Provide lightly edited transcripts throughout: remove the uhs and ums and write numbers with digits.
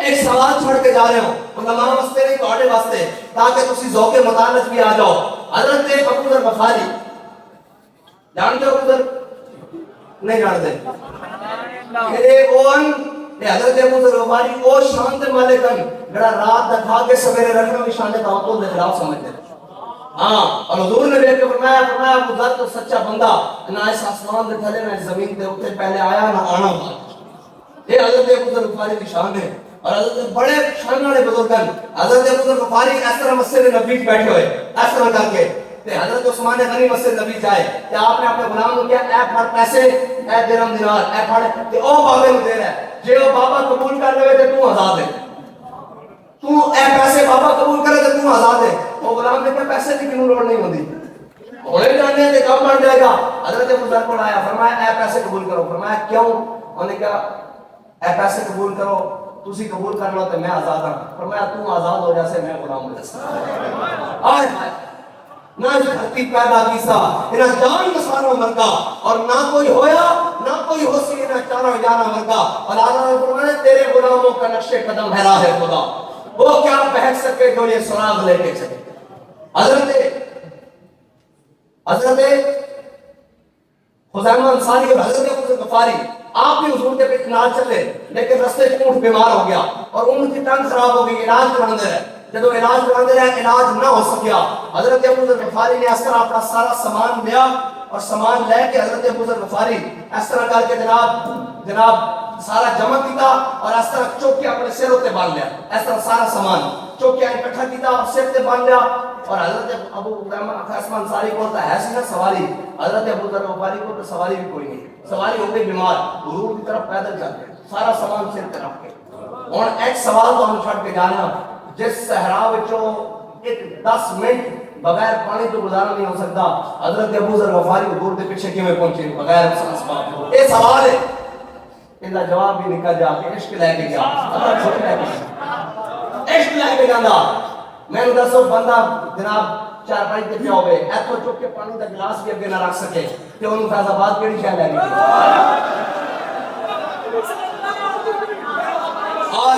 ایک سوال چھوڑ کے جا رہے ہوں علماء واسطے نہیں تواڈے واسطے تاکہ تسی ذوق مطالعہ بھی آ جاؤ. حضرت ابو ذر غفاری جانتے ہو ادھر نہیں جانتے میرے اون حضرت ابو ذر غفاری او شان دے مالک ہیں جڑا رات دکھا کے سویرے رکھنا بھی شان توکل دے خلاف سمجھتے ہیں. ہاں اور حضور نے دیکھ کے فرمایا ابو ذر تو سچا بندہ نہ اس آسمان دے تھلے نہ زمین دے اوپر پہلے آیا نہ آنا ہوا. یہ حضرت ابو ذر غفاری کی شان ہے. اور حضرت بڑے شان والے بزرگ ہیں. حضرت ابو ذر غفاری اس طرح مسجد نبی بیٹھے ہوئے اس طرح کر کے تے حضرت عثمان غنی مسجد نبی جائے کہ آپ نے اپنے غلام کو کیا اے پھڑ پیسے اے درہم دینار اے پھڑ تے او بابے نو دے رہا ہے جے او بابا قبول کر لے تے تو آزاد ہے. تو اے پیسے بابا قبول کرے تے تو آزاد ہے. وہ غلام نے کہا پیسے کی کیوں لوڑ نہیں ہوندی ہونے جانے تے کام بن جائے گا. حضرت ابو ذر کو آیا فرمایا اے پیسے قبول کرو. فرمایا کیوں؟ انہوں نے کہا اے پیسے قبول کرو تسی قبول کر لو تے میں آزاد ہوں. فرمایا تو آزاد ہو جیسے میں غلام ہو جیسا. آئے نہ جو دھرتی پیدا کیسا انہاں جان نسانوں مرگا اور نہ کوئی ہویا نہ کوئی ہو سی انہاں چاروں جانا مرگا. اور اللہ نے فرمایا تیرے غلاموں کا نقش قدم ہے راہ خدا وہ کیا بہک سکے جو یہ سراغ لے کے چلے. حضرت خزیمہ انصاری اور حضرت ابو ذر غفاری آپ بھی حضور کے پیچھے نہ چلے لیکن رستے اونٹ بیمار ہو گیا اور اونٹ کی ٹنگ خراب ہو گئی. علاج کراندے رہے جب علاج کراندے رہے علاج نہ ہو سکیا. حضرت ابو ذر غفاری نے اس طرح اپنا سارا سامان لیا اور سامان لے کے حضرت ابو ذر غفاری اس طرح کر کے جناب سارا جمع کیتا اور اس طرح چوک کے اپنے سر تے باندھ لیا. اس طرح سارا سامان چوک کے اکٹھا کیتا اور سر تے باندھ لیا. اور حضرت ابو خزیمہ انصاری کو ہے سی نا سواری. حضرت ابو ذر غفاری کو تو سواری بھی کوئی نہیں. سواری ہو گئی بیمار حضور کی طرف پیدل چل کے سارا سامان سر تے رکھ کے. اور ایک سوال تو ہم چھڑ کے جانا جس صحرا وچوں ایک 10 منٹ بغیر پانی تو گزارا نہیں ہو سکتا. حضرت ابو ذر غفاری حضور دے پیچھے کیویں پہنچے بغیر اسباب؟ یہ سوال ہے ان کا جواب بھی نکل جا کے عشق لے کے گیا. اللہ چھوٹ لے کے عشق لے کے جاندا. میں نے دسو بندہ جناب چار پانچ تے پیا ہوے ایتھوں چک کے پانی دا گلاس بھی اگے نہ رکھ سکے تے اونوں فیض آباد کیڑی شے لے گئی. اور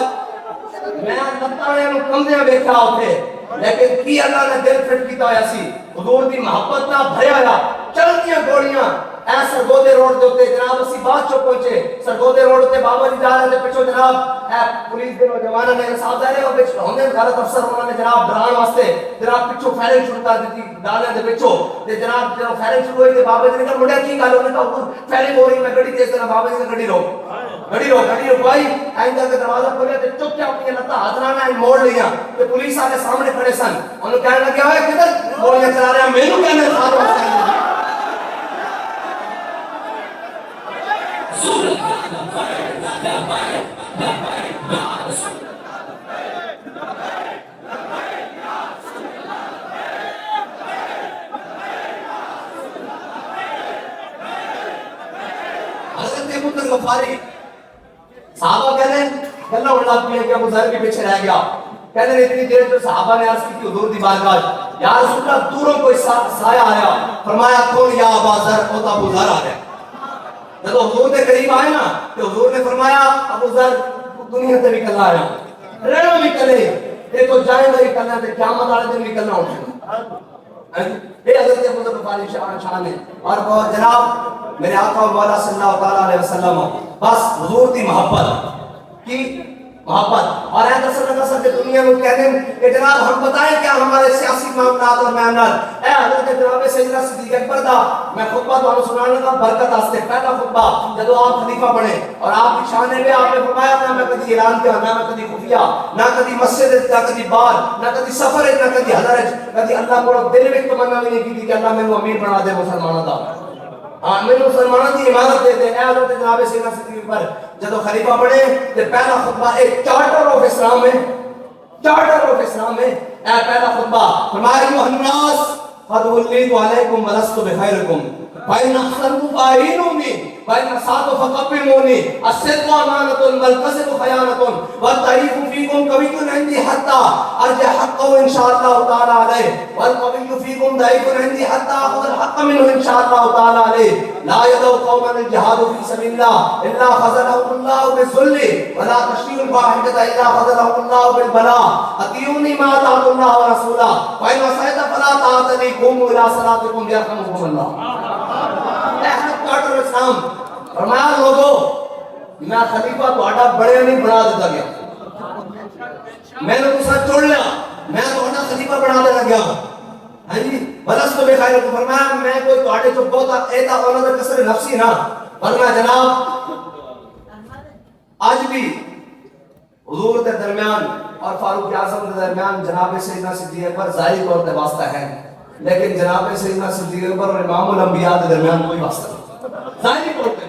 میں لتاں نو کمدیاں ویکھا اوتھے لیکن کی اللہ نے دل فٹ کیتا ہویا سی حضور دی محبت نال بھریا ہویا. چلدیاں گوڑیاں اے سرگودے روڈ دے اوتے جناب اسی بعد چ پہنچے. سرگودے روڈ تے بابا جی جا رہے پچھو جناب اے پولیس دے نوجواناں نے صاحب دے او وچ ہوندے غلط افسر انہاں نے جناب ڈران واسطے جناب پچھو فائرنگ شروع کر دتی ڈالے دے وچوں تے جناب جب فائرنگ شروع ہوئی تے بابا جی نے کہا مڑیا کی گل ہوئی تو فائرنگ ہو رہی میں گاڑی تیز کرا. بابا جی نے گاڑی روک بھائی آئندہ کے دروازہ کھولیا تے چپ چاپ اپنی لتاں ہاتھ نال موڑ لیا تے پولیس والے سامنے کھڑے سن. انہوں کہنے لگا اوے کدھر گولیاں چلا رہا مینوں کہنے ساتھ واسطے حضرت ابو ذر غفاری صحابہ کہنے گلا اڑ لگ پیا کہ ابو ذر کے پیچھے رہ گیا. کہنے اتنی دیر جو صحابہ نے عرض کی حضور دی بارگاہ یا رسول اللہ دوروں کوئی سایہ آیا. فرمایا کون یا ابا ذر او تو ابو ذر آ گیا. جب حضور کے قریب آئے نا تو حضور نے فرمایا ابو ذر دنیا سے بھی کل آیا رہنا بھی کلے یہ تو جائے گا ہی کلنا تے قیامت والے دن بھی کلنا ہوگا. یہ حضرت ابو ذر غفاری شان ہے. اور وہ جناب میرے آقا و مولا صلی اللہ تعالی علیہ وسلم بس حضور دی محبت کی محبت اور ایسا سنگا سب دنیا میں کہتے ہیں کہ جناب ہم بتائیں کیا ہمارے سیاسی معاملات اور معاملات اے حضرت جناب سیدنا صدیق اکبر دا میں خطبہ تو سنانے کا برکت واسطے پہلا خطبہ جب آپ خلیفہ بنے اور آپ کی شان میں آپ نے فرمایا نہ میں کبھی اعلان کیا نہ میں کبھی خفیہ نہ کبھی مسجد نہ کبھی بار نہ کبھی سفر نہ کبھی حضر کبھی اللہ کو دل میں تمنا بھی نہیں کی کہ اللہ میں امیر بنا دے مسلمانوں دا میں مسلمانوں کی عمارت دیتے اے حضرت جناب سیدنا صدیق اکبر جب خلیفہ بنے تو پہلا خطبہ ایک چارٹر آف اسلام ہے اے پہلا خطبہ فرمایا ایھا الناس قد وليت عليكم ولست بخيركم فإن أحسنتم فأعينوني وإن أسأتم فقبلوني الصدق أمانة والكذب خيانة والضعيف فيكم قوي عندي حتى حتى ارجع حقه ان شاء الله تعالى عليه والقوي فيكم ضعيف عندي حتى اخذ الحق منه ان شاء الله تعالى عليه لا يدعو قوما الجهاد في سبيل الله الا خذلهم الله بالذل ولا تشفي الواحده الا خذلهم الله بالبلاء اطيعوني ما اطعت الله ورسوله وان عصيت فلا طاعه لي قوموا الى صلاتكم يرحمكم الله. اسلام فرمایا لوگوں میں خلیفہ تہاڈا بڑے نہیں بنا دیتا گیا, میں نے تسا چن لیا, میں تہاڈا خلیفہ بنا دیتا گیا. ہاں جی بلس تو بے خیر کو فرمایا میں کوئی تہاڈے جو بہت ایتا اولاد کسر نفسی نہ. فرمایا جناب آج بھی حضور کے درمیان اور فاروق اعظم کے درمیان جناب سیدنا صدیق اکبر ظاہری طور پہ واسطہ ہے, لیکن جناب سیدنا صدیق اکبر اور امام الانبیاء کے درمیان کوئی واسطہ نہیں ظاہری طور پہ.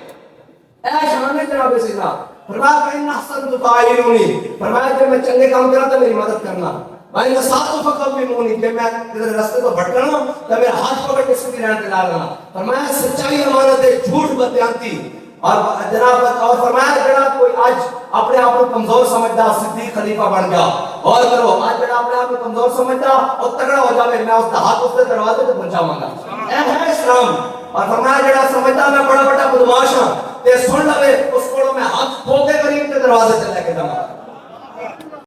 اے شان ہے جناب سیدنا. فرمایا فإن أحسنت فأعينوني, فرمایا جب میں چنگے کام کرا تو میری مدد کرنا. وإن أسأت فقوموني, جب میں کدھر راستے کو بھٹکنا تو میرا ہاتھ پکڑ کے سیدھی راہ پہ لانا. فرمایا سچائی امانت ہے, جھوٹ بدیانتی. اور جناب اور فرمایا جڑا کوئی آج اپنے آپ کو کمزور سمجھدا صدیق خلیفہ بن گیا, اور کرو آج جڑا اپنے آپ کو کمزور سمجھدا اور تگڑا ہو جاوے میں اس کا ہاتھ اس کے دروازے تے پہنچاواں گا. اے ہے اسلام. اور فرمایا جڑا سمجھدا میں بڑا بڑا بدماش ہاں تے سن لوے اس کو میں ہاتھ کھول کے کریم کے دروازے تے لے کے جاواں.